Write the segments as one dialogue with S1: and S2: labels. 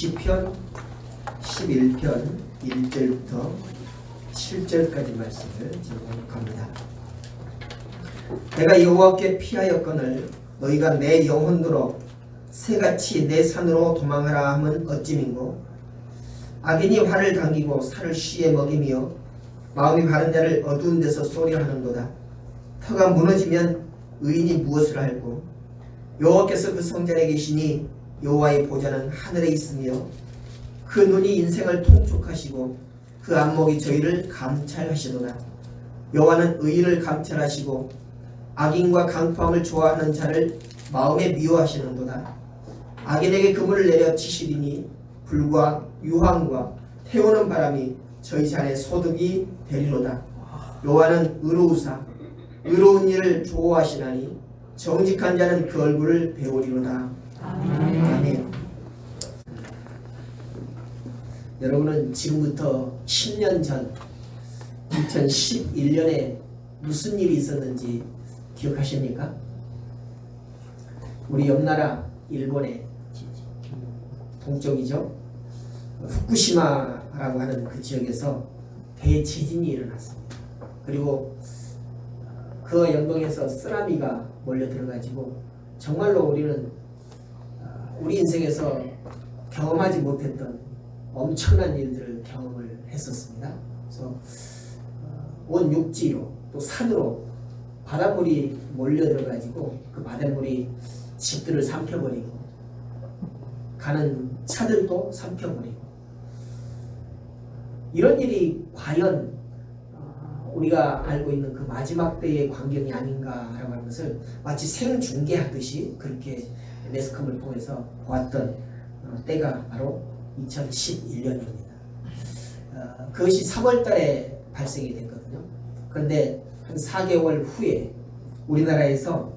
S1: 시편 11편 1절부터 7절까지 말씀을 제목합니다. 내가 여호와께 피하였거늘 너희가 내 영혼으로 새같이 내 산으로 도망하라 함은 어찌민고. 악인이 활을 당기고 살을 쉬에 먹이며 마음이 바른 자를 어두운 데서 쏘려하는도다. 터가 무너지면 의인이 무엇을 알고. 여호와께서 그 성전에 계시니 여호와의 보좌는 하늘에 있으며 그 눈이 인생을 통촉하시고 그 안목이 저희를 감찰하시도다. 여호와는 의를 감찰하시고 악인과 강포함을 좋아하는 자를 마음에 미워하시는도다. 악인에게 그물을 내려 치시리니 불과 유황과 태우는 바람이 저희 잔의 소득이 되리로다. 여호와는 의로우사 의로운 일을 좋아하시나니 정직한 자는 그 얼굴을 배우리로다. 아멘. 여러분은 지금부터 10년 전 2011년에 무슨 일이 있었는지 기억하십니까? 우리 옆나라 일본의 동쪽이죠. 후쿠시마라고 하는 그 지역에서 대지진이 일어났습니다. 그리고 그 연동해서 쓰나미가 몰려 들어가지고 정말로 우리는 우리 인생에서 경험하지 못했던 엄청난 일들을 경험을 했었습니다. 그래서 온 육지로 또 산으로 바닷물이 몰려 들어가지고 그 바닷물이 집들을 삼켜버리고 가는 차들도 삼켜버리고 이런 일이 과연 우리가 알고 있는 그 마지막 때의 광경이 아닌가라고 하는 것을 마치 생중계하듯이 그렇게 매스컴을 통해서 보았던 때가 바로 2011년입니다. 그것이 3월 달에 발생이 됐거든요. 그런데 한 4개월 후에 우리나라에서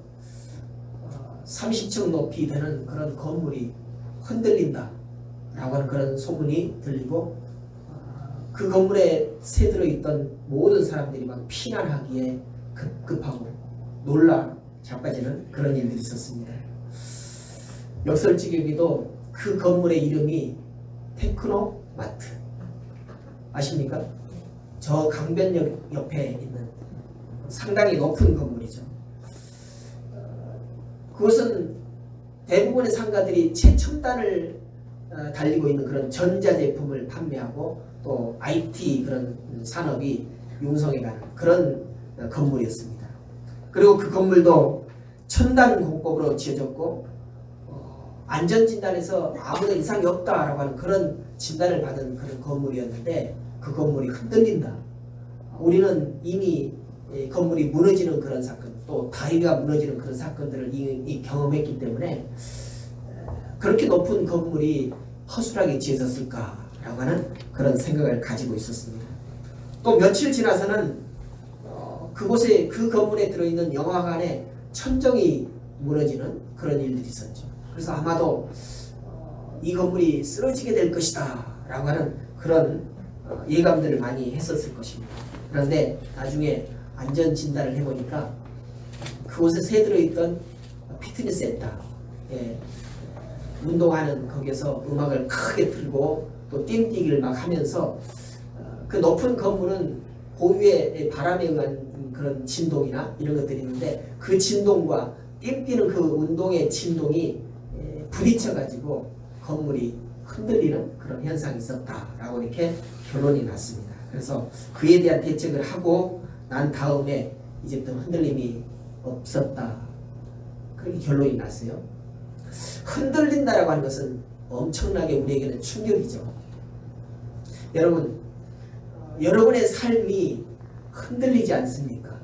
S1: 30층 높이 되는 그런 건물이 흔들린다 라고 하는 그런 소문이 들리고 그 건물에 새들어 있던 모든 사람들이 막 피난하기에 급급하고 놀라 자빠지는 그런 일들이 있었습니다. 역설적이게도 그 건물의 이름이 테크노마트 아십니까? 저 강변역 옆에 있는 상당히 높은 건물이죠. 그것은 대부분의 상가들이 최첨단을 달리고 있는 그런 전자제품을 판매하고 또 IT 그런 산업이 융성해가는 그런 건물이었습니다. 그리고 그 건물도 첨단 공법으로 지어졌고 안전진단에서 아무런 이상이 없다라고 하는 그런 진단을 받은 그런 건물이었는데 그 건물이 흔들린다. 우리는 이미 건물이 무너지는 그런 사건 또 다리가 무너지는 그런 사건들을 이미 경험했기 때문에 그렇게 높은 건물이 허술하게 지어졌을까라고 하는 그런 생각을 가지고 있었습니다. 또 며칠 지나서는 그곳에 그 건물에 들어있는 영화관에 천정이 무너지는 그런 일들이 있었죠. 그래서 아마도 이 건물이 쓰러지게 될 것이다 라고 하는 그런 예감들을 많이 했었을 것입니다. 그런데 나중에 안전진단을 해보니까 그곳에 새 들어있던 피트니스 센터 운동하는 거기에서 음악을 크게 틀고 또 띵뛰기를 막 하면서 그 높은 건물은 고유의 바람에 의한 그런 진동이나 이런 것들이 있는데 그 진동과 띵뛰는 그 운동의 진동이 부딪혀가지고 건물이 흔들리는 그런 현상이 있었다라고 이렇게 결론이 났습니다. 그래서 그에 대한 대책을 하고 난 다음에 이제부터 흔들림이 없었다. 그렇게 결론이 났어요. 흔들린다라고 하는 것은 엄청나게 우리에게는 충격이죠. 여러분, 여러분의 삶이 흔들리지 않습니까?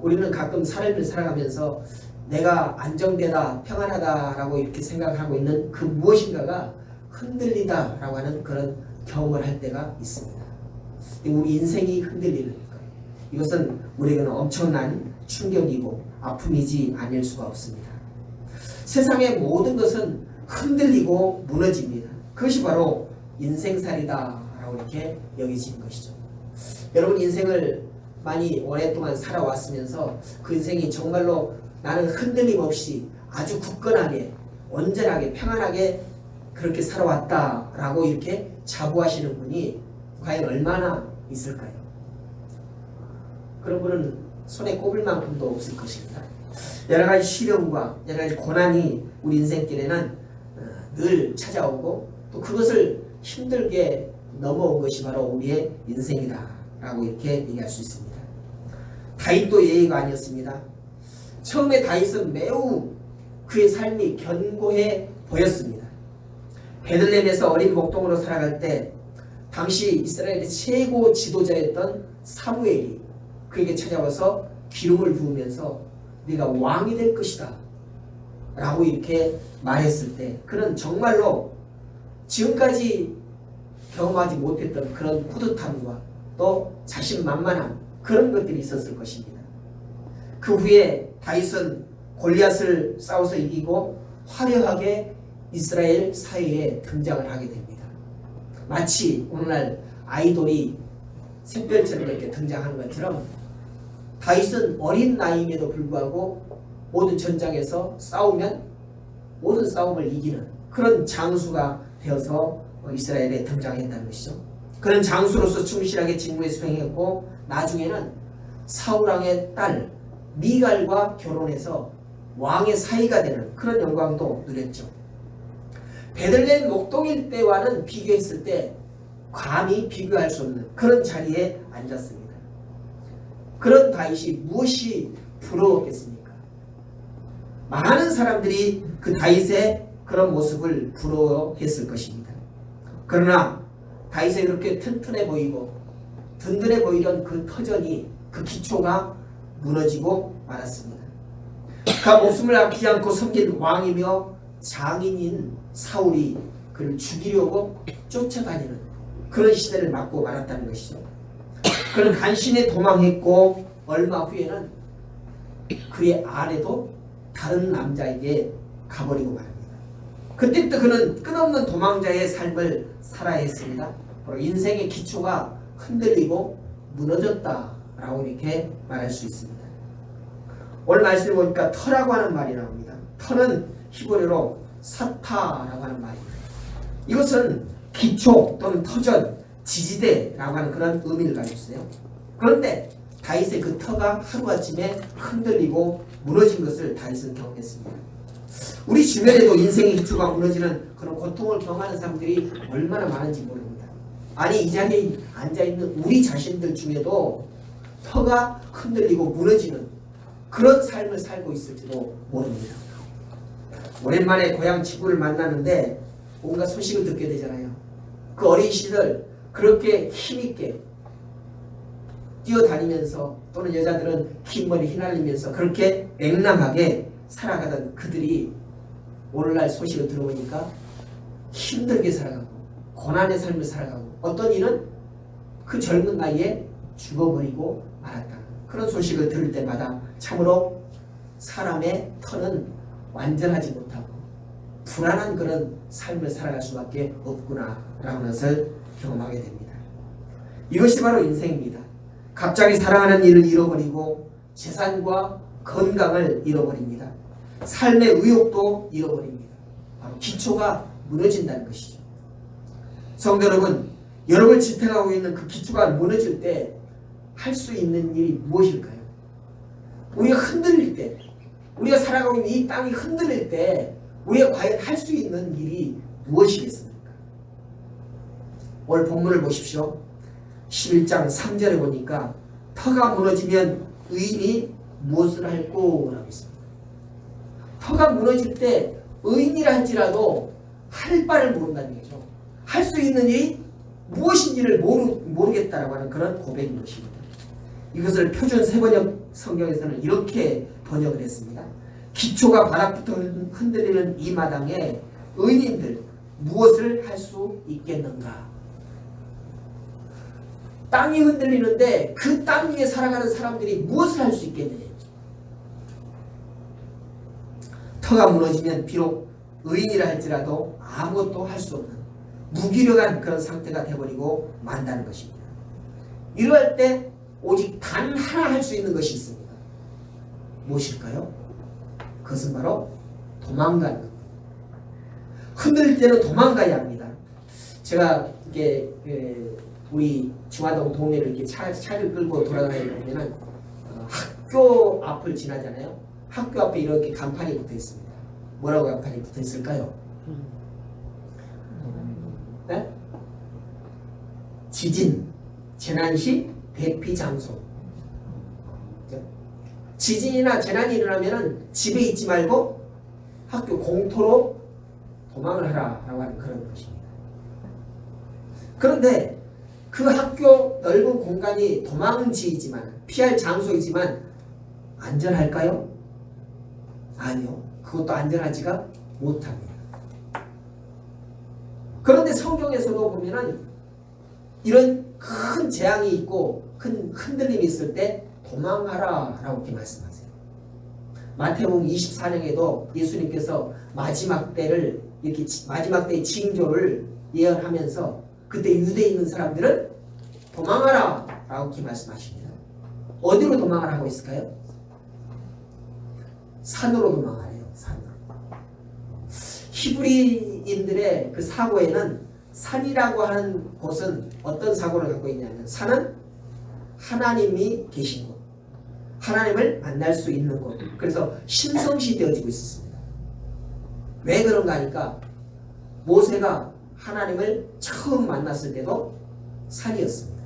S1: 우리는 가끔 삶을 살아가면서 내가 안정되다, 평안하다라고 이렇게 생각하고 있는 그 무엇인가가 흔들리다라고 하는 그런 경험을 할 때가 있습니다. 우리 인생이 흔들리는 거예요. 이것은 우리에게는 엄청난 충격이고 아픔이지 아닐 수가 없습니다. 세상의 모든 것은 흔들리고 무너집니다. 그것이 바로 인생살이다라고 이렇게 여기지는 것이죠. 여러분 인생을 많이 오랫동안 살아왔으면서 그 인생이 정말로 나는 흔들림 없이 아주 굳건하게 온전하게 평안하게 그렇게 살아왔다라고 이렇게 자부하시는 분이 과연 얼마나 있을까요? 그런 분은 손에 꼽을 만큼도 없을 것입니다. 여러 가지 시련과 여러 가지 고난이 우리 인생길에는 늘 찾아오고 또 그것을 힘들게 넘어온 것이 바로 우리의 인생이다라고 이렇게 얘기할 수 있습니다. 다윗도 예의가 아니었습니다. 처음에 다윗은 매우 그의 삶이 견고해 보였습니다. 베들레헴에서 어린 목동으로 살아갈 때 당시 이스라엘의 최고 지도자였던 사무엘이 그에게 찾아와서 기름을 부으면서 네가 왕이 될 것이다 라고 이렇게 말했을 때 그는 정말로 지금까지 경험하지 못했던 그런 뿌듯함과 또 자신만만함 그런 것들이 있었을 것입니다. 그 후에 다윗은 골리앗을 싸워서 이기고 화려하게 이스라엘 사회에 등장을 하게 됩니다. 마치 오늘날 아이돌이 샛별처럼 이렇게 등장하는 것처럼 다윗은 어린 나이임에도 불구하고 모든 전장에서 싸우면 모든 싸움을 이기는 그런 장수가 되어서 이스라엘에 등장했다는 것이죠. 그런 장수로서 충실하게 직무에 수행했고 나중에는 사울왕의 딸 미갈과 결혼해서 왕의 사위가 되는 그런 영광도 누렸죠. 베들레헴 목동일 때와는 비교했을 때 감히 비교할 수 없는 그런 자리에 앉았습니다. 그런 다윗이 무엇이 부러웠겠습니까? 많은 사람들이 그 다윗의 그런 모습을 부러워했을 것입니다. 그러나 다윗이 그렇게 튼튼해 보이고 든든해 보이던 그 터전이 그 기초가 무너지고 말았습니다. 그 목숨을 아끼지 않고 섬긴 왕이며 장인인 사울이 그를 죽이려고 쫓아다니는 그런 시대를 맞고 말았다는 것이죠. 그는 간신히 도망했고 얼마 후에는 그의 아내도 다른 남자에게 가버리고 말합니다. 그때부터 그는 끝없는 도망자의 삶을 살아야 했습니다. 바로 인생의 기초가 흔들리고 무너졌다라고 이렇게 말할 수 있습니다. 오늘 말씀을 보니까 터라고 하는 말이 나옵니다. 터는 히브리어로 사타라고 하는 말입니다. 이것은 기초 또는 터전, 지지대라고 하는 그런 의미를 가지고 있어요. 그런데 다윗의 그 터가 하루아침에 흔들리고 무너진 것을 다윗은 경험했습니다. 우리 주변에도 인생의 기초가 무너지는 그런 고통을 경험하는 사람들이 얼마나 많은지 모릅니다. 아니 이 자리에 앉아있는 우리 자신들 중에도 터가 흔들리고 무너지는 그런 삶을 살고 있을지도 모릅니다. 오랜만에 고향 친구를 만나는데 뭔가 소식을 듣게 되잖아요. 그 어린 시절 그렇게 힘있게 뛰어다니면서 또는 여자들은 긴 머리 휘날리면서 그렇게 맹랑하게 살아가던 그들이 오늘날 소식을 들어보니까 힘들게 살아가고 고난의 삶을 살아가고 어떤 이는 그 젊은 나이에 죽어버리고 말았다. 그런 소식을 들을 때마다 참으로 사람의 터는 완전하지 못하고 불안한 그런 삶을 살아갈 수밖에 없구나 라는 것을 경험하게 됩니다. 이것이 바로 인생입니다. 갑자기 사랑하는 일을 잃어버리고 재산과 건강을 잃어버립니다. 삶의 의욕도 잃어버립니다. 바로 기초가 무너진다는 것이죠. 성도 여러분, 여러분을 지탱하고 있는 그 기초가 무너질 때 할 수 있는 일이 무엇일까요? 우리가 흔들릴 때, 우리가 살아가고 있는 이 땅이 흔들릴 때 우리가 과연 할 수 있는 일이 무엇이겠습니까? 오늘 본문을 보십시오. 11장 3절에 보니까 터가 무너지면 의인이 무엇을 할꼬? 라고 있습니다. 터가 무너질 때 의인이라 할지라도 할 바를 모른다는 얘기죠. 할 수 있는 일이 무엇인지를 모르겠다라고 하는 그런 고백인 것입니다. 이것을 표준 세번역 성경에서는 이렇게 번역을 했습니다. 기초가 바닥부터 흔들리는 이 마당에 의인들 무엇을 할 수 있겠는가? 땅이 흔들리는데 그 땅 위에 살아가는 사람들이 무엇을 할 수 있겠느냐? 터가 무너지면 비록 의인이라 할지라도 아무것도 할 수 없는 무기력한 그런 상태가 되어버리고 만다는 것입니다. 이러할 때 오직 단 하나 할 수 있는 것이 있습니다. 무엇일까요? 그것은 바로 도망가는 것. 흔들릴 때는 도망가야 합니다. 제가 이게 우리 중화동 동네를 이렇게 차를 끌고 돌아다니다 보면은 학교 앞을 지나잖아요. 학교 앞에 이렇게 간판이 붙어 있습니다. 뭐라고 간판이 붙어 있을까요? 네? 지진, 재난 시 대피 장소. 지진이나 재난이 일어나면은 집에 있지 말고 학교 공터로 도망을 하라라고 하는 그런 것입니다. 그런데 그 학교 넓은 공간이 도망지이지만 피할 장소이지만 안전할까요? 아니요. 그것도 안전하지가 못합니다. 그런데 성경에서도 보면은 이런 큰 재앙이 있고 큰 흔들림이 있을 때 도망하라 라고 이렇게 말씀하세요. 마태복음 24장에도 예수님께서 마지막 때를 이렇게 마지막 때의 징조를 예언하면서 그때 유대에 있는 사람들은 도망하라 라고 이렇게 말씀하십니다. 어디로 도망을 하고 있을까요? 산으로 도망하래요. 산으로. 히브리인들의 그 사고에는 산이라고 하는 곳은 어떤 사고를 갖고 있냐면 산은 하나님이 계신 곳, 하나님을 만날 수 있는 곳. 그래서 신성시 되어지고 있었습니다. 왜 그런가 하니까 모세가 하나님을 처음 만났을 때도 산이었습니다.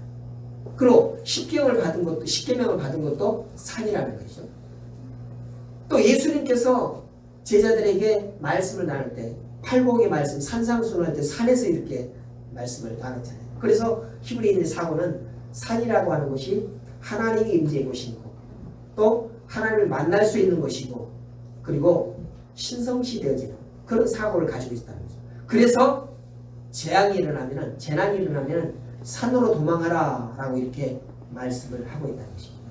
S1: 그리고 십계명을 받은 것도 산이라는 것이죠. 또 예수님께서 제자들에게 말씀을 나눌 때 팔복의 말씀, 산상순할 때 산에서 이렇게 말씀을 나눴잖아요. 그래서 히브리인의 사고는 산이라고 하는 것이 하나님의 임재의 곳이고 또 하나님을 만날 수 있는 것이고 그리고 신성시 되어지는 그런 사고를 가지고 있다는 거죠. 그래서 재난이 일어나면 산으로 도망하라 라고 이렇게 말씀을 하고 있다는 것입니다.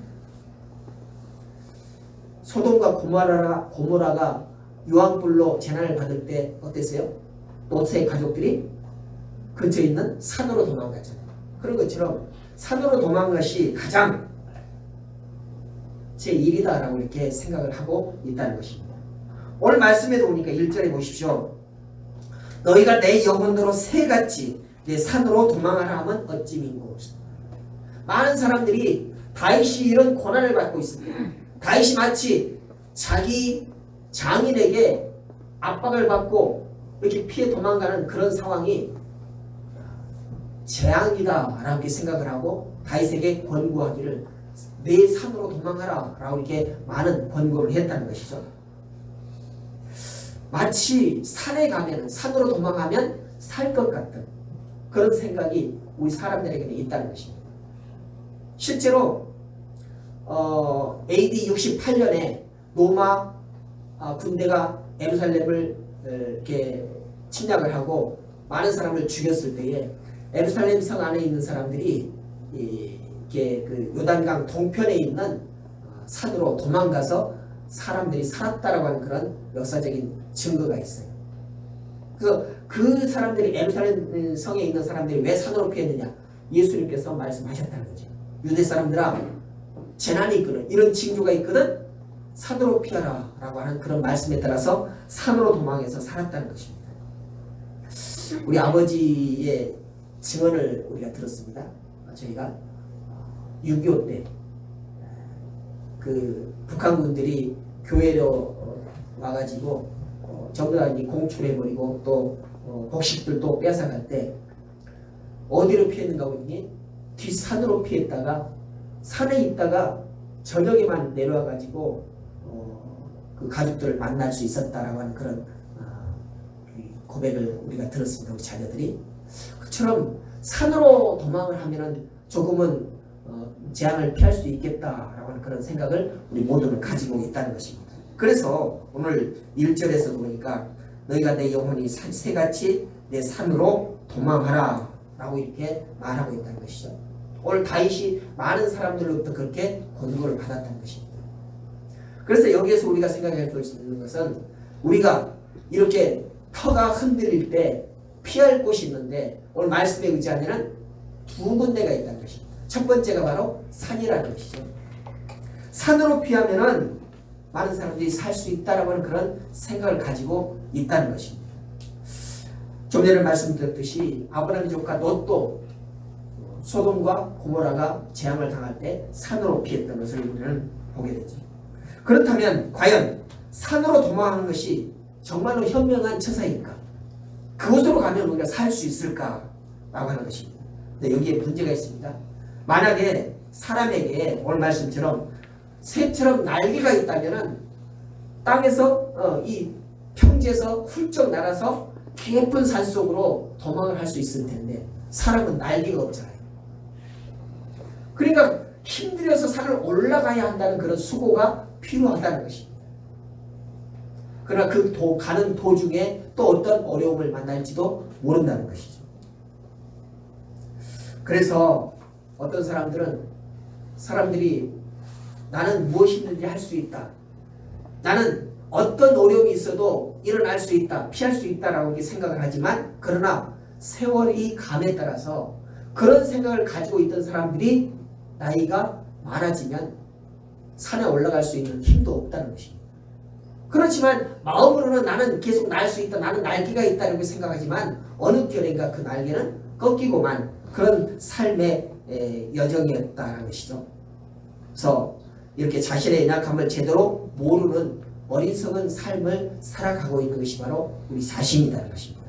S1: 소돔과 고모라가 유황불로 재난을 받을 때 어땠어요? 롯의 가족들이 근처에 있는 산으로 도망갔잖아요. 그런 것처럼 산으로 도망간 것이 가장 제 일이다 라고 이렇게 생각을 하고 있다는 것입니다. 오늘 말씀에도 보니까 1절에 보십시오. 너희가 내 영혼으로 새같이 내 산으로 도망하라 하면 어찌 민고. 많은 사람들이 다윗이 이런 고난을 받고 있습니다. 다윗이 마치 자기 장인에게 압박을 받고 이렇게 피해 도망가는 그런 상황이 재앙이다 라고 생각을 하고 다윗에게 권고하기를 내 산으로 도망하라 라고 이렇게 많은 권고를 했다는 것이죠. 마치 산에 가면 산으로 도망하면 살 것 같은 그런 생각이 우리 사람들에게는 있다는 것입니다. 실제로 AD 68년에 로마 군대가 예루살렘을 이렇게 침략을 하고 많은 사람을 죽였을 때에 예루살렘 성 안에 있는 사람들이 이렇게 그 요단강 동편에 있는 산으로 도망가서 사람들이 살았다라고 하는 그런 역사적인 증거가 있어요. 그래서 그 사람들이 예루살렘 성에 있는 사람들이 왜 산으로 피했느냐? 예수님께서 말씀하셨다는 거죠. 유대 사람들아, 재난이 있거든, 이런 징조가 있거든, 산으로 피하라 라고 하는 그런 말씀에 따라서 산으로 도망해서 살았다는 것입니다. 우리 아버지의 증언을 우리가 들었습니다. 저희가 6.25 때 그 북한군들이 교회로 와가지고 전부 다 공출해버리고 또 곡식들도 뺏어갈 때 어디로 피했는가 보니 뒷산으로 피했다가 산에 있다가 저녁에만 내려와가지고 그 가족들을 만날 수 있었다라고 하는 그런 고백을 우리가 들었습니다. 우리 자녀들이. 그처럼 산으로 도망을 하면은 조금은 재앙을 피할 수 있겠다라고 하는 그런 생각을 우리 모두는 가지고 있다는 것입니다. 그래서 오늘 1절에서 보니까 너희가 내 영혼이 새같이 내 산으로 도망하라 라고 이렇게 말하고 있다는 것이죠. 오늘 다윗이 많은 사람들로부터 그렇게 권고를 받았다는 것입니다. 그래서 여기에서 우리가 생각할 수 있는 것은 우리가 이렇게 터가 흔들릴 때 피할 곳이 있는데 오늘 말씀에 의지하면 두 군데가 있다는 것입니다. 첫 번째가 바로 산이라는 것이죠. 산으로 피하면은 많은 사람들이 살 수 있다라고 하는 그런 생각을 가지고 있다는 것입니다. 좀 전에 말씀드렸듯이 아브라함 조카 롯도 소돔과 고모라가 재앙을 당할 때 산으로 피했던 것을 우리는 보게 되죠. 그렇다면 과연 산으로 도망하는 것이 정말로 현명한 처사일까? 그곳으로 가면 우리가 살 수 있을까라고 하는 것입니다. 근데 여기에 문제가 있습니다. 만약에 사람에게 오늘 말씀처럼 새처럼 날개가 있다면 땅에서 이 평지에서 훌쩍 날아서 깊은 산속으로 도망을 할 수 있을 텐데 사람은 날개가 없잖아요. 그러니까 힘들어서 산을 올라가야 한다는 그런 수고가 필요하다는 것입니다. 그러나 그 가는 도중에 또 어떤 어려움을 만날지도 모른다는 것이죠. 그래서 어떤 사람들이 나는 무엇이든지 할 수 있다. 나는 어떤 어려움이 있어도 일어날 수 있다. 피할 수 있다라고 생각을 하지만 그러나 세월이 감에 따라서 그런 생각을 가지고 있던 사람들이 나이가 많아지면 산에 올라갈 수 있는 힘도 없다는 것입니다. 그렇지만 마음으로는 나는 계속 날 수 있다. 나는 날개가 있다. 이렇게 생각하지만 어느 결인가 그 날개는 꺾이고만 그런 삶의 여정이었다는 것이죠. 그래서 이렇게 자신의 연약함을 제대로 모르는 어리석은 삶을 살아가고 있는 것이 바로 우리 자신이라는 것입니다.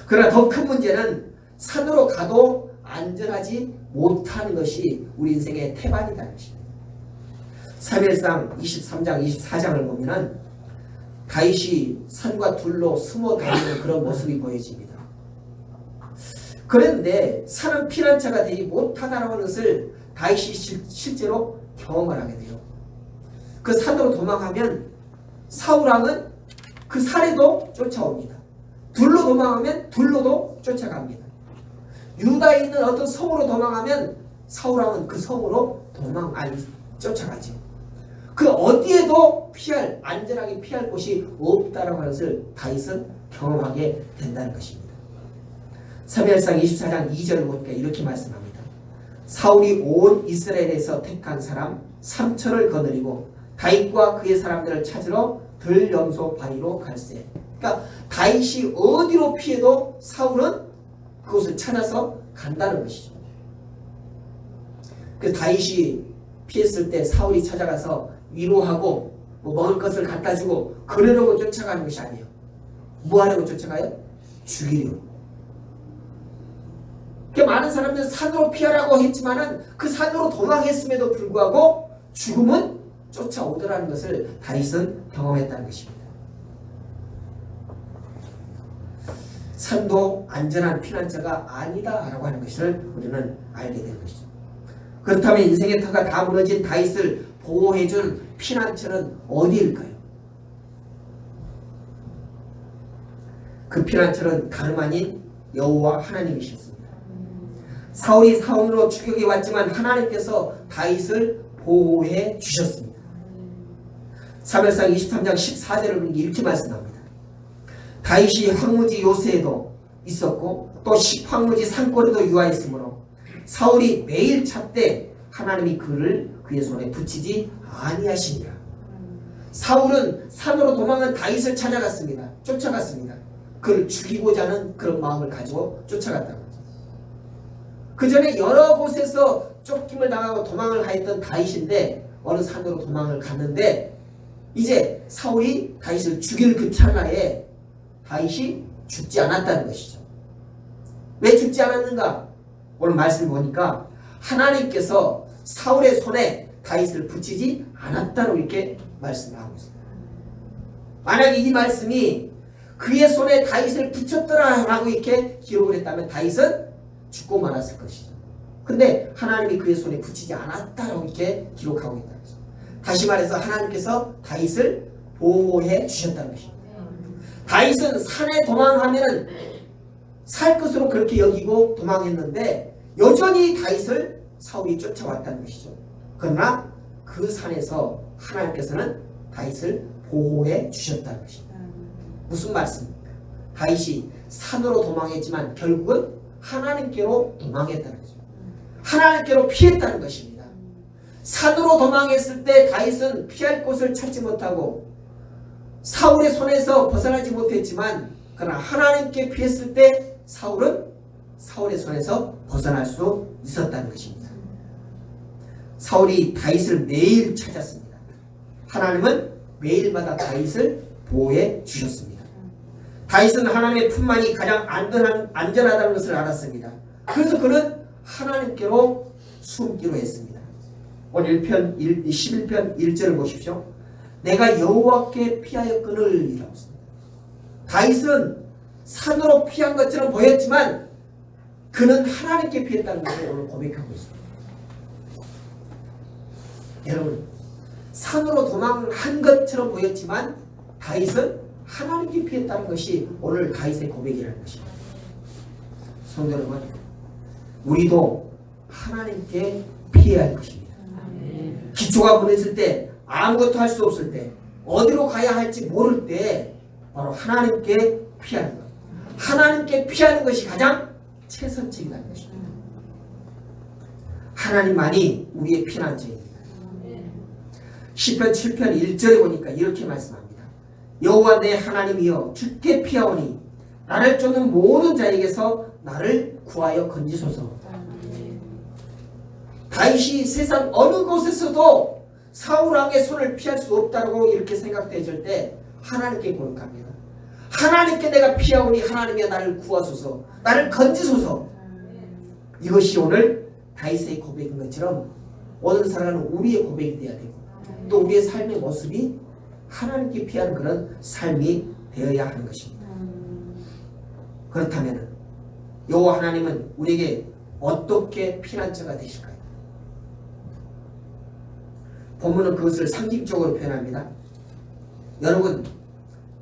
S1: 그러나 더 큰 문제는 산으로 가도 안전하지 못하는 것이 우리 인생의 태반이라는 것입니다. 사무엘상 23장 24장을 보면은 다윗이 산과 둘로 숨어 다니는 그런 모습이 보여집니다. 그런데 산은 피난처가 되지 못하다는 것을 다윗이 실제로 경험을 하게 돼요. 그 산으로 도망하면 사울왕은 그 산에도 쫓아옵니다. 둘로 도망하면 둘로도 쫓아갑니다. 유다에 있는 어떤 성으로 도망하면 사울왕은 그 성으로 쫓아가죠. 그 어디에도 안전하게 피할 곳이 없다는 것을 다윗은 경험하게 된다는 것입니다. 사무엘상 24장 2절을 보니까 이렇게 말씀합니다. 사울이 온 이스라엘에서 택한 사람 3천을 거느리고 다윗과 그의 사람들을 찾으러 들염소 바위로 갈새. 그러니까 다윗이 어디로 피해도 사울은 그곳을 찾아서 간다는 것이죠. 그 다윗이 피했을 때 사울이 찾아가서 위로하고 먹을 것을 갖다 주고 그러려고 쫓아가는 것이 아니에요. 뭐 하려고 쫓아가요? 죽이려고. 많은 사람들은 산으로 피하라고 했지만은 그 산으로 도망했음에도 불구하고 죽음은 쫓아오더라는 것을 다윗은 경험했다는 것입니다. 산도 안전한 피난처가 아니다라고 하는 것을 우리는 알게 되는 것이죠. 그렇다면 인생의 터가 다 무너진 다윗을 보호해준 피난처는 어디일까요? 그 피난처는 다름 아닌 여호와 하나님이셨습니다. 사울이 사울로 추격해 왔지만 하나님께서 다윗을 보호해 주셨습니다. 사무엘상 23장 14절을 이렇게 말씀합니다. 다윗이 황무지 요새에도 있었고 또 황무지 산골에도 유하였으므로 사울이 매일 찾되 하나님이 그를 그의 손에 붙이지 아니하시니라. 사울은 산으로 도망한 다윗을 찾아갔습니다. 쫓아갔습니다. 그를 죽이고자 하는 그런 마음을 가지고 쫓아갔다는 거죠. 그 전에 여러 곳에서 쫓김을 당하고 도망을 하였던 다윗인데 어느 산으로 도망을 갔는데 이제 사울이 다윗을 죽일 그 찰나에 다윗이 죽지 않았다는 것이죠. 왜 죽지 않았는가? 오늘 말씀을 보니까 하나님께서 사울의 손에 다윗을 붙이지 않았다고 이렇게 말씀을 하고 있습니다. 만약에 이 말씀이 그의 손에 다윗을 붙였더라라고 이렇게 기록을 했다면 다윗은 죽고 말았을 것이죠. 근데 하나님이 그의 손에 붙이지 않았다라고 이렇게 기록하고 있다는 것이죠. 다시 말해서 하나님께서 다윗을 보호해 주셨다는 것입니다. 다윗은 산에 도망하면 살 것으로 그렇게 여기고 도망했는데 여전히 다윗을 사울이 쫓아왔다는 것이죠. 그러나 그 산에서 하나님께서는 다윗을 보호해 주셨다는 것입니다. 무슨 말씀입니까? 다윗이 산으로 도망했지만 결국은 하나님께로 도망했다는 거죠. 하나님께로 피했다는 것입니다. 산으로 도망했을 때 다윗은 피할 곳을 찾지 못하고 사울의 손에서 벗어나지 못했지만 그러나 하나님께 피했을 때 사울은 사울의 손에서 벗어날 수 있었다는 것입니다. 사울이 다윗을 매일 찾았습니다. 하나님은 매일마다 다윗을 보호해 주셨습니다. 다윗은 하나님의 품만이 가장 안전하다는 것을 알았습니다. 그래서 그는 하나님께로 숨기로 했습니다. 오늘 11편 1절을 보십시오. 내가 여호와께 피하였거늘. 다윗은 산으로 피한 것처럼 보였지만 그는 하나님께 피했다는 것을 오늘 고백하고 있습니다. 여러분, 산으로 도망한 것처럼 보였지만 다윗은 하나님께 피했다는 것이 오늘 다윗의 고백이라는 것입니다. 성도 여러분, 우리도 하나님께 피해야 할 것입니다. 기초가 무너질 때, 아무것도 할 수 없을 때, 어디로 가야 할지 모를 때 바로 하나님께 피하는 것. 하나님께 피하는 것이 가장 최선책이라는 것입니다. 하나님만이 우리의 피난처입니다. 시편 7편 1절에 보니까 이렇게 말씀합니다. 여호와 내 하나님이여 주께 피하오니 나를 쫓는 모든 자에게서 나를 구하여 건지소서. 다윗이 세상 어느 곳에서도 사울왕의 손을 피할 수 없다고 이렇게 생각되질 때 하나님께 고백합니다. 하나님께 내가 피하오니 하나님이여 나를 구하소서, 나를 건지소서. 이것이 오늘 다윗의 고백인 것처럼 오늘 살아가는 우리의 고백이 되어야 되고 또 우리의 삶의 모습이 하나님께 피하는 그런 삶이 되어야 하는 것입니다. 그렇다면 여호와 하나님은 우리에게 어떻게 피난처가 되실까요? 본문은 그것을 상징적으로 표현합니다. 여러분,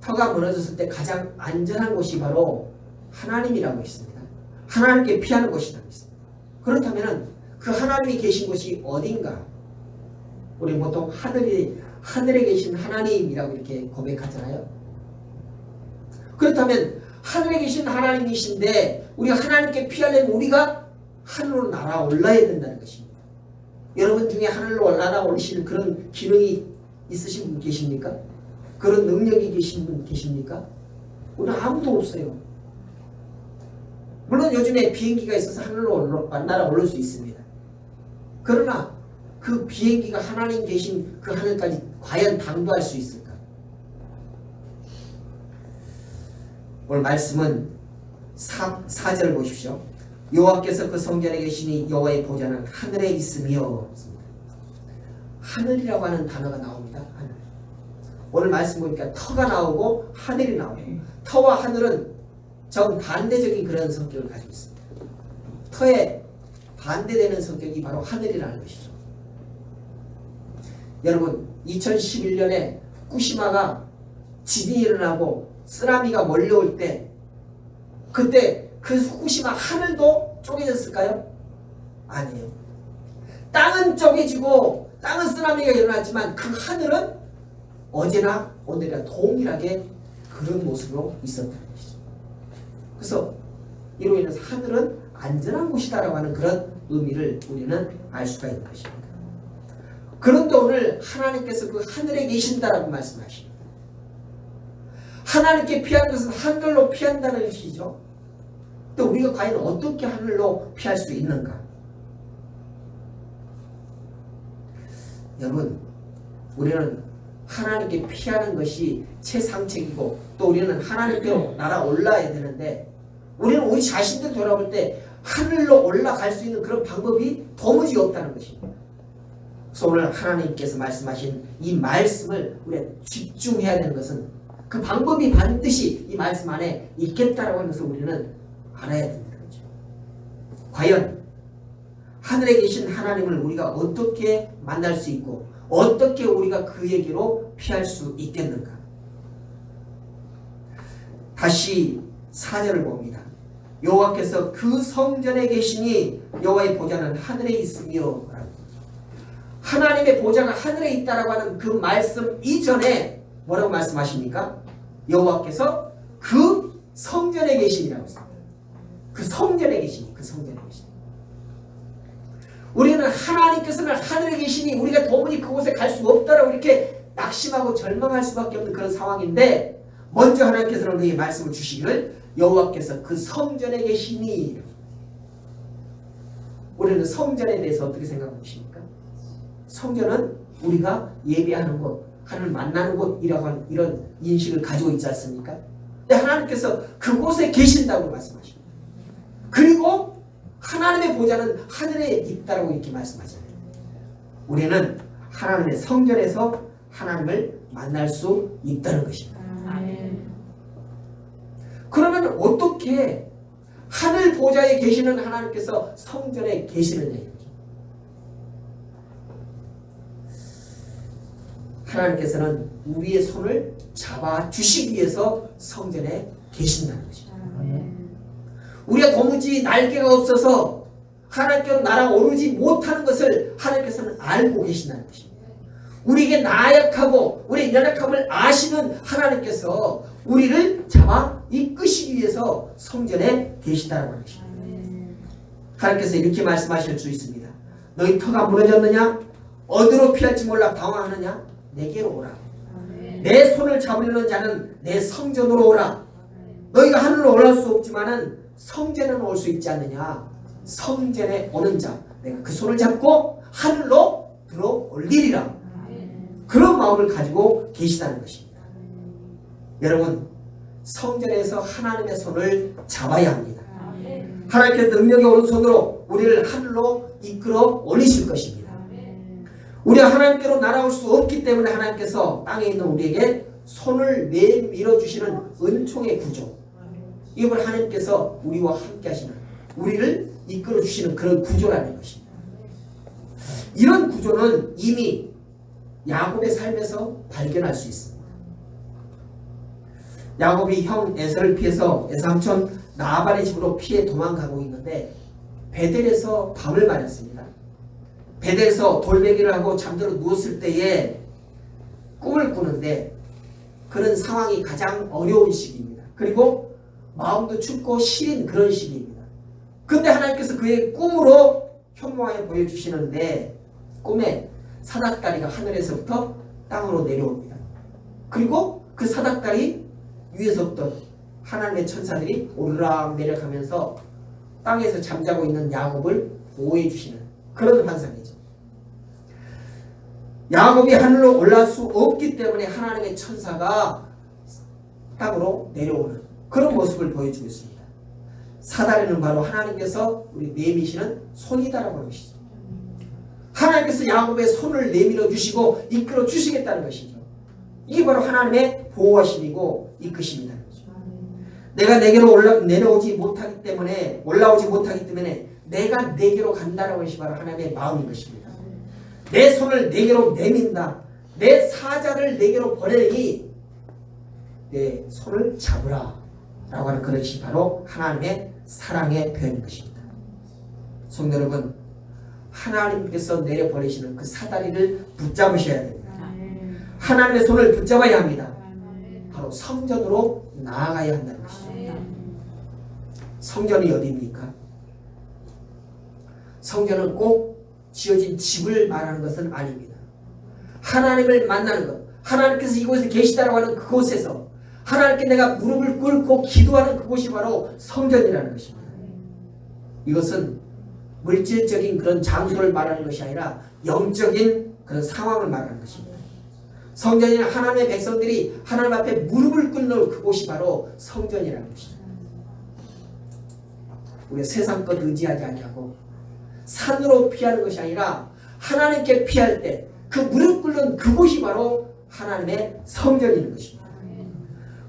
S1: 터가 무너졌을 때 가장 안전한 곳이 바로 하나님이라고 했습니다. 하나님께 피하는 곳이라고 했습니다. 그렇다면 그 하나님이 계신 곳이 어딘가? 우리 보통 하늘에 계신 하나님이라고 이렇게 고백하잖아요. 그렇다면 하늘에 계신 하나님이신데 우리가 하나님께 피하려면 우리가 하늘로 날아올라야 된다는 것입니다. 여러분 중에 하늘로 날아오르시는 그런 기능이 있으신 분 계십니까? 그런 능력이 계신 분 계십니까? 우리는 아무도 없어요. 물론 요즘에 비행기가 있어서 하늘로 날아오를 수 있습니다. 그러나 그 비행기가 하나님 계신 그 하늘까지 과연 당도할 수 있을까? 오늘 말씀은 4절을 보십시오. 여호와께서 그 성전에 계시니 여호와의 보좌는 하늘에 있으며. 하늘이라고 하는 단어가 나옵니다. 하늘. 오늘 말씀 보니까 터가 나오고 하늘이 나오고 터와 하늘은 정반대적인 그런 성격을 가지고 있습니다. 터에 반대되는 성격이 바로 하늘이라는 것이죠. 여러분, 2011년에 후쿠시마가 지진이 일어나고 쓰나미가 몰려올 때 그때 그 후쿠시마 하늘도 쪼개졌을까요? 아니에요. 땅은 쪼개지고 땅은 쓰나미가 일어났지만 그 하늘은 어제나 오늘이나 동일하게 그런 모습으로 있었다는 것이죠. 그래서 이로 인해서 하늘은 안전한 곳이다라고 하는 그런 의미를 우리는 알 수가 있는 것입니다. 그런데 오늘 하나님께서 그 하늘에 계신다라고 말씀하십니다. 하나님께 피하는 것은 하늘로 피한다는 것이죠. 또 우리가 과연 어떻게 하늘로 피할 수 있는가? 여러분, 우리는 하나님께 피하는 것이 최상책이고 또 우리는 하나님께로 날아올라야 되는데 우리는 우리 자신들 돌아볼 때 하늘로 올라갈 수 있는 그런 방법이 도무지 없다는 것입니다. 그래서 오늘 하나님께서 말씀하신 이 말씀을 우리가 집중해야 되는 것은 그 방법이 반드시 이 말씀 안에 있겠다라고 하면서 우리는 알아야 된다는 거죠. 과연 하늘에 계신 하나님을 우리가 어떻게 만날 수 있고 어떻게 우리가 그에게로 피할 수 있겠는가? 다시 4절을 봅니다. 여호와께서 그 성전에 계시니 여호와의 보좌는 하늘에 있으며. 하나님의 보좌가 하늘에 있다라고 하는 그 말씀 이전에 뭐라고 말씀하십니까? 여호와께서 그 성전에 계시니라고 했습니다. 그 성전에 계시니, 그 성전에 계시니. 우리는 하나님께서는 하늘에 계시니 우리가 도무지 그곳에 갈 수 없다라고 이렇게 낙심하고 절망할 수밖에 없는 그런 상황인데 먼저 하나님께서는 우리에게 말씀을 주시기를 여호와께서 그 성전에 계시니. 우리는 성전에 대해서 어떻게 생각하고 계십니까? 성전은 우리가 예배하는 곳, 하나님을 만나는 곳이라고 하는 이런 인식을 가지고 있지 않습니까? 근데 하나님께서 그곳에 계신다고 말씀하십니다. 그리고 하나님의 보좌는 하늘에 있다라고 이렇게 말씀하잖아요. 우리는 하나님의 성전에서 하나님을 만날 수 있다는 것입니다. 그러면 어떻게 하늘 보좌에 계시는 하나님께서 성전에 계시느냐 이거죠. 하나님께서는 우리의 손을 잡아주시기 위해서 성전에 계신다는 것입니다. 우리가 도무지 날개가 없어서 하나님께로 날아 오르지 못하는 것을 하나님께서는 알고 계신다는 것입니다. 우리에게 나약하고 우리의 연약함을 아시는 하나님께서 우리를 잡아 이끄시기 위해서 성전에 계시다라고 하는 것입니다. 하나님께서 이렇게 말씀하실 수 있습니다. 너희 터가 무너졌느냐? 어디로 피할지 몰라 방황하느냐? 내게로 오라. 내 손을 잡으려는 자는 내 성전으로 오라. 너희가 하늘로 올라올 수 없지만은 성전에는 올 수 있지 않느냐? 성전에 오는 자, 내가 그 손을 잡고 하늘로 들어 올리리라. 그런 마음을 가지고 계시다는 것입니다. 여러분, 성전에서 하나님의 손을 잡아야 합니다. 하나님께서 능력의 오른손으로 우리를 하늘로 이끌어 올리실 것입니다. 우리가 하나님께로 날아올 수 없기 때문에 하나님께서 땅에 있는 우리에게 손을 내밀어 주시는 은총의 구조, 이걸 하나님께서 우리와 함께 하시는, 우리를 이끌어 주시는 그런 구조라는 것입니다. 이런 구조는 이미 야곱의 삶에서 발견할 수 있습니다. 야곱이 형 에서를 피해서 에사삼촌 나발의 집으로 피해 도망가고 있는데 베델에서 밤을 맞았습니다. 베델에서 돌베기를 하고 잠들어 누웠을 때에 꿈을 꾸는데 그런 상황이 가장 어려운 시기입니다. 그리고 마음도 춥고 시린 그런 시기입니다. 근데 하나님께서 그의 꿈으로 현모하여 보여주시는데 꿈에 사닥다리가 하늘에서부터 땅으로 내려옵니다. 그리고 그 사닥다리 위에서부터 하나님의 천사들이 오르락 내려가면서 땅에서 잠자고 있는 야곱을 보호해 주시는 그런 환상이죠. 야곱이 하늘로 올라갈 수 없기 때문에 하나님의 천사가 땅으로 내려오는 그런 모습을 보여주고 있습니다. 사다리는 바로 하나님께서 우리 내미시는 손이다라고 하는 것이죠. 하나님께서 야곱의 손을 내밀어 주시고 이끌어 주시겠다는 것이죠. 이게 바로 하나님의 보호하심이고 이끄심이라는 거죠. 내가 내게로 내려오지 못하기 때문에 올라오지 못하기 때문에 내가 내게로 간다라는 것이 바로 하나님의 마음인 것입니다. 내 손을 내게로 내민다. 내 사자를 내게로 보내니 내 손을 잡으라 라고 하는 그것이 바로 하나님의 사랑의 표현인 것입니다. 성도 여러분, 하나님께서 내려보내시는 그 사다리를 붙잡으셔야 됩니다. 하나님의 손을 붙잡아야 합니다. 바로 성전으로 나아가야 한다는 것이죠. 성전이 어디입니까? 성전은 꼭 지어진 집을 말하는 것은 아닙니다. 하나님을 만나는 것, 하나님께서 이곳에 계시다라고 하는 그곳에서 하나님께 내가 무릎을 꿇고 기도하는 그곳이 바로 성전이라는 것입니다. 이것은 물질적인 그런 장소를 말하는 것이 아니라 영적인 그런 상황을 말하는 것입니다. 성전에는 하나님의 백성들이 하나님 앞에 무릎을 꿇는 그곳이 바로 성전이라는 것입니다. 우리가 세상 것 의지하지 아니하고 산으로 피하는 것이 아니라 하나님께 피할 때 그 무릎 꿇는 그곳이 바로 하나님의 성전인 것입니다.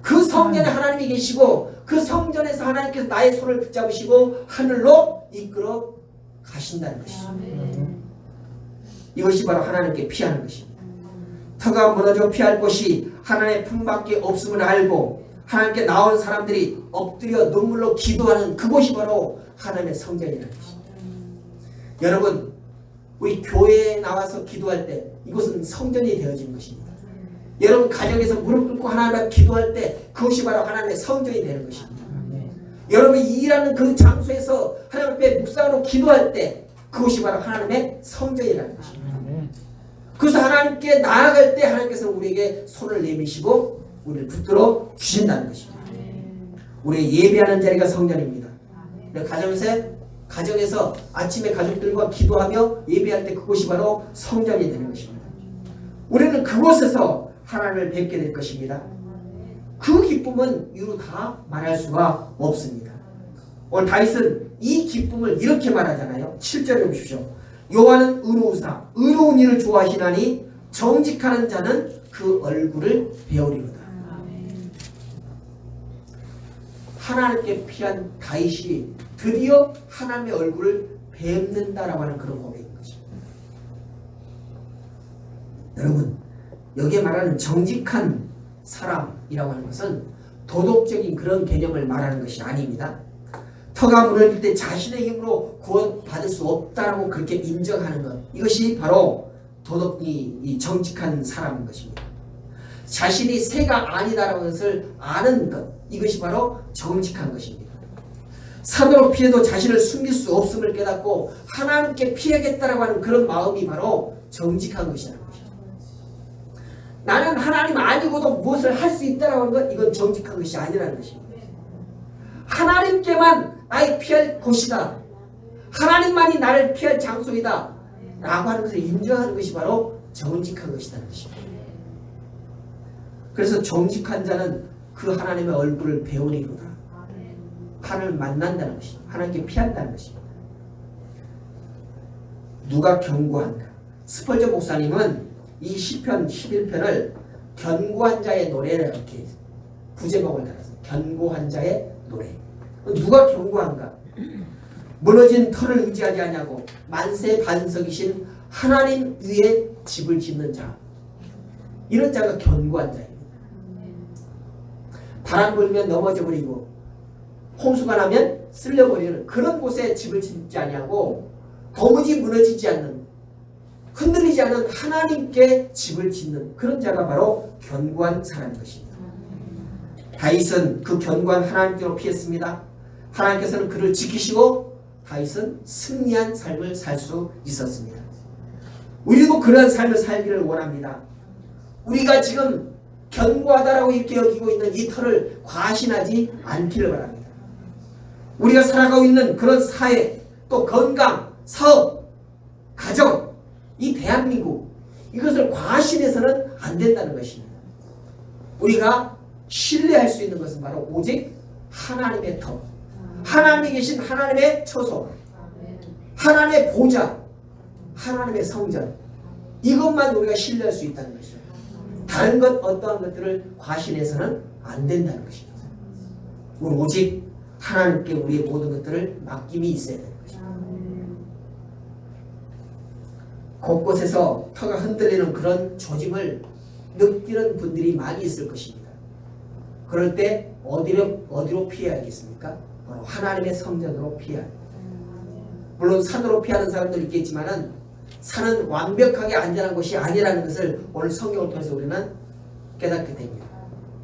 S1: 그 성전에 하나님이 계시고 그 성전에서 하나님께서 나의 손을 붙잡으시고 하늘로 이끌어 가신다는 것입니다. 이것이 바로 하나님께 피하는 것입니다. 터가 무너져 피할 곳이 하나님의 품밖에 없음을 알고 하나님께 나온 사람들이 엎드려 눈물로 기도하는 그곳이 바로 하나님의 성전이라는 것입니다. 여러분, 우리 교회에 나와서 기도할 때 이곳은 성전이 되어지는 것입니다. 여러분 가정에서 무릎 꿇고 하나님 앞에 기도할 때 그것이 바로 하나님의 성전이 되는 것입니다. 여러분이 일하는 그 장소에서 하나님 앞에 묵상으로 기도할 때 그것이 바로 하나님의 성전이라는 것입니다. 그래서 하나님께 나아갈 때 하나님께서 우리에게 손을 내미시고 우리를 붙들어 주신다는 것입니다. 우리 예배하는 자리가 성전입니다. 가정에서 아침에 가족들과 기도하며 예배할 때 그곳이 바로 성전이 되는 것입니다. 우리는 그곳에서 하나님을 뵙게 될 것입니다. 그 기쁨은 이루 다 말할 수가 없습니다. 오늘 다윗은 이 기쁨을 이렇게 말하잖아요. 7절에 보십시오. 여호와는 의로우사 의로운 일을 좋아하시나니 정직하는 자는 그 얼굴을 배우리로다. 하나님께 피한 다윗이 드디어 하나님의 얼굴을 뵙는다라고 하는 그런 고백인 것입니다. 여러분, 여기에 말하는 정직한 사람이라고 하는 것은 도덕적인 그런 개념을 말하는 것이 아닙니다. 터가 무너질 때 자신의 힘으로 구원받을 수 없다라고 그렇게 인정하는 것, 이것이 바로 이 정직한 사람인 것입니다. 자신이 새가 아니다라는 것을 아는 것, 이것이 바로 정직한 것입니다. 산으로 피해도 자신을 숨길 수 없음을 깨닫고 하나님께 피하겠다라고 하는 그런 마음이 바로 정직한 것이라는 것입니다. 나는 하나님 아니고도 무엇을 할 수 있다라고 하는 것, 이건 정직한 것이 아니라는 것입니다. 하나님께만 나의 피할 곳이다, 하나님만이 나를 피할 장소이다 라고 하는 것을 인정하는 것이 바로 정직한 것이라는 것입니다. 그래서 정직한 자는 그 하나님의 얼굴을 배우리로다. 하나님을 만난다는 것입니다. 하나님께 피한다는 것입니다. 누가 견고한가? 스펄전 목사님은 이 시편 11편을 견고한 자의 노래를 이렇게 부제목을 달아서 견고한 자의 노래. 누가 견고한가? 무너진 터를 의지하지 않냐고 만세 반석이신 하나님 위에 집을 짓는 자, 이런 자가 견고한 자입니다. 바람 불면 넘어져 버리고 홍수가 나면 쓸려버리는 그런 곳에 집을 짓지 아니하고 도무지 무너지지 않는, 흔들리지 않는 하나님께 집을 짓는 그런 자가 바로 견고한 사람인 것입니다. 다윗은 그 견고한 하나님께로 피했습니다. 하나님께서는 그를 지키시고 다윗은 승리한 삶을 살 수 있었습니다. 우리도 그러한 삶을 살기를 원합니다. 우리가 지금 견고하다라고 이렇게 여기고 있는 이 터를 과신하지 않기를 바랍니다. 우리가 살아가고 있는 그런 사회, 또 건강, 사업, 가정, 이 대한민국, 이것을 과신해서는 안 된다는 것입니다. 우리가 신뢰할 수 있는 것은 바로 오직 하나님의 터, 하나님이 계신 하나님의 처소, 하나님의 보좌, 하나님의 성전, 이것만 우리가 신뢰할 수 있다는 것이죠. 다른 것, 어떠한 것들을 과신해서는 안 된다는 것입니다. 우리 오직 하나님께 우리의 모든 것들을 맡김이 있어야 되는 것입니다. 곳곳에서 터가 흔들리는 그런 조짐을 느끼는 분들이 많이 있을 것입니다. 그럴 때 어디로 피해야겠습니까? 바로 하나님의 성전으로 피해야 합니다. 물론 산으로 피하는 사람도 있겠지만은 산은 완벽하게 안전한 곳이 아니라는 것을 오늘 성경을 통해서 우리는 깨닫게 됩니다.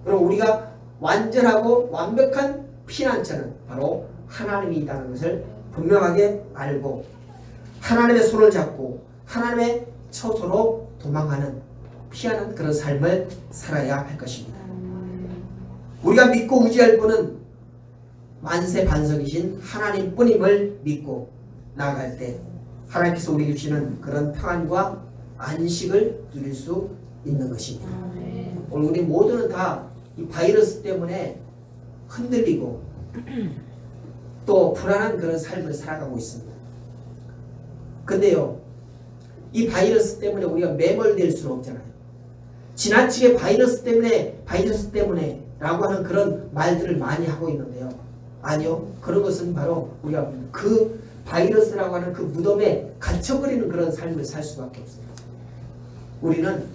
S1: 그리고 우리가 완전하고 완벽한 피난처는 바로 하나님이 있다는 것을 분명하게 알고 하나님의 손을 잡고 하나님의 처소로 도망하는, 피하는 그런 삶을 살아야 할 것입니다. 우리가 믿고 의지할 분은 만세 반석이신 하나님뿐임을 믿고 나아갈 때 하나님께서 우리에게 주시는 그런 평안과 안식을 누릴 수 있는 것입니다. 오늘 우리 모두는 다 이 바이러스 때문에 흔들리고 또 불안한 그런 삶을 살아가고 있습니다. 근데요, 이 바이러스 때문에 우리가 매몰될 수는 없잖아요. 지나치게 바이러스 때문에 라고 하는 그런 말들을 많이 하고 있는데요. 아니요, 그런 것은 바로 우리가 그 바이러스라고 하는 그 무덤에 갇혀버리는 그런 삶을 살 수밖에 없습니다. 우리는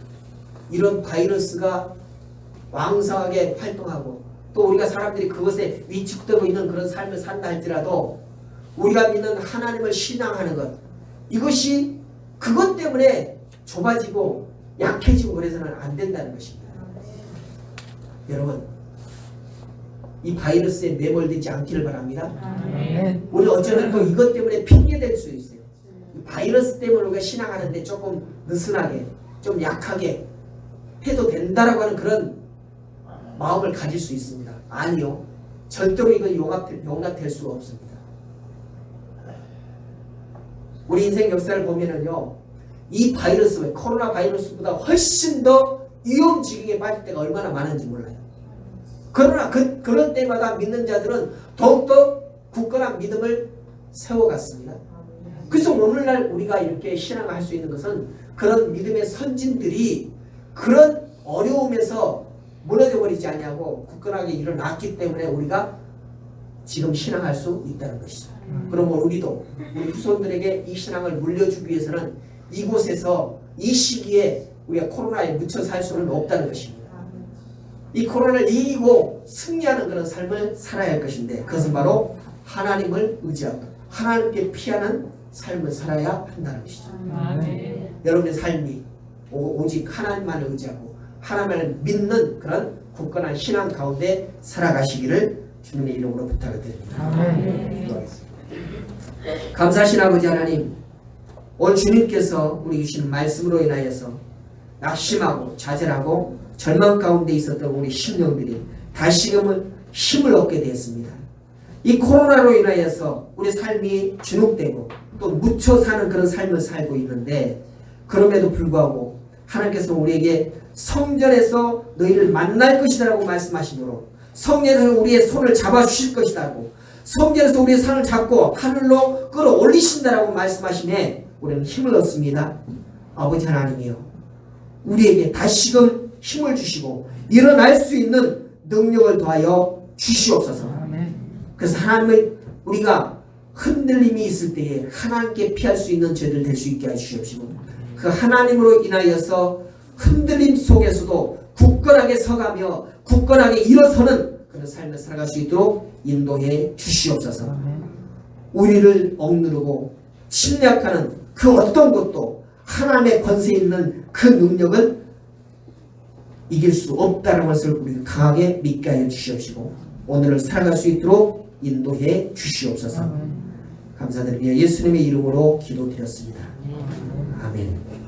S1: 이런 바이러스가 왕성하게 활동하고 또 우리가 사람들이 그것에 위축되고 있는 그런 삶을 산다 할지라도 우리가 믿는 하나님을 신앙하는 것, 이것이 그것 때문에 좁아지고 약해지고 그래서는 안 된다는 것입니다. 여러분, 이 바이러스에 매몰되지 않기를 바랍니다. 우리 어쩌면 또 이것 때문에 핑계될 수 있어요. 이 바이러스 때문에 우리가 신앙하는데 조금 느슨하게, 좀 약하게 해도 된다라고 하는 그런 마음을 가질 수 있습니다. 아니요. 절대로 이건 용납될 수가 없습니다. 우리 인생 역사를 보면은요, 이 바이러스, 코로나 바이러스보다 훨씬 더 위험지경에 빠질 때가 얼마나 많은지 몰라요. 그러나 그런 때마다 믿는 자들은 더욱더 굳건한 믿음을 세워갔습니다. 그래서 오늘날 우리가 이렇게 신앙을 할 수 있는 것은 그런 믿음의 선진들이 그런 어려움에서 무너져 버리지 않냐고 굳건하게 일어났기 때문에 우리가 지금 신앙할 수 있다는 것이죠. 그러면 우리도 우리 후손들에게 이 신앙을 물려주기 위해서는 이곳에서 이 시기에 우리가 코로나에 묻혀 살 수는 없다는 것입니다. 이 코로나를 이기고 승리하는 그런 삶을 살아야 할 것인데 그것은 바로 하나님을 의지하고 하나님께 피하는 삶을 살아야 한다는 것이죠. 여러분의 삶이 오직 하나님만을 의지하고 하나님을 믿는 그런 굳건한 신앙 가운데 살아가시기를 주님의 이름으로 부탁을 드립니다. 기도하겠습니다. 감사하신 아버지 하나님, 오늘 주님께서 우리 주시는 말씀으로 인하여서 낙심하고 좌절하고 절망 가운데 있었던 우리 심령들이 다시금은 힘을 얻게 되었습니다. 이 코로나로 인하여서 우리 삶이 주눅되고 또 묻혀 사는 그런 삶을 살고 있는데 그럼에도 불구하고 하나님께서 우리에게 성전에서 너희를 만날 것이라고 말씀하시므로 성전에서 우리의 손을 잡아주실 것이라고 성전에서 우리의 손을 잡고 하늘로 끌어올리신다라고 말씀하시네 우리는 힘을 얻습니다. 아버지 하나님이여 우리에게 다시금 힘을 주시고 일어날 수 있는 능력을 더하여 주시옵소서. 그래서 하나님의 우리가 흔들림이 있을 때에 하나님께 피할 수 있는 죄들 될 수 있게 해주시옵시고 그 하나님으로 인하여서 흔들림 속에서도 굳건하게 서가며 굳건하게 일어서는 그런 삶을 살아갈 수 있도록 인도해 주시옵소서. 우리를 억누르고 침략하는 그 어떤 것도 하나님의 권세 있는 그 능력을 이길 수 없다는 것을 우리 강하게 믿게 하여 주시옵시고 오늘을 살아갈 수 있도록 인도해 주시옵소서. 감사드리며 예수님의 이름으로 기도드렸습니다. 아멘.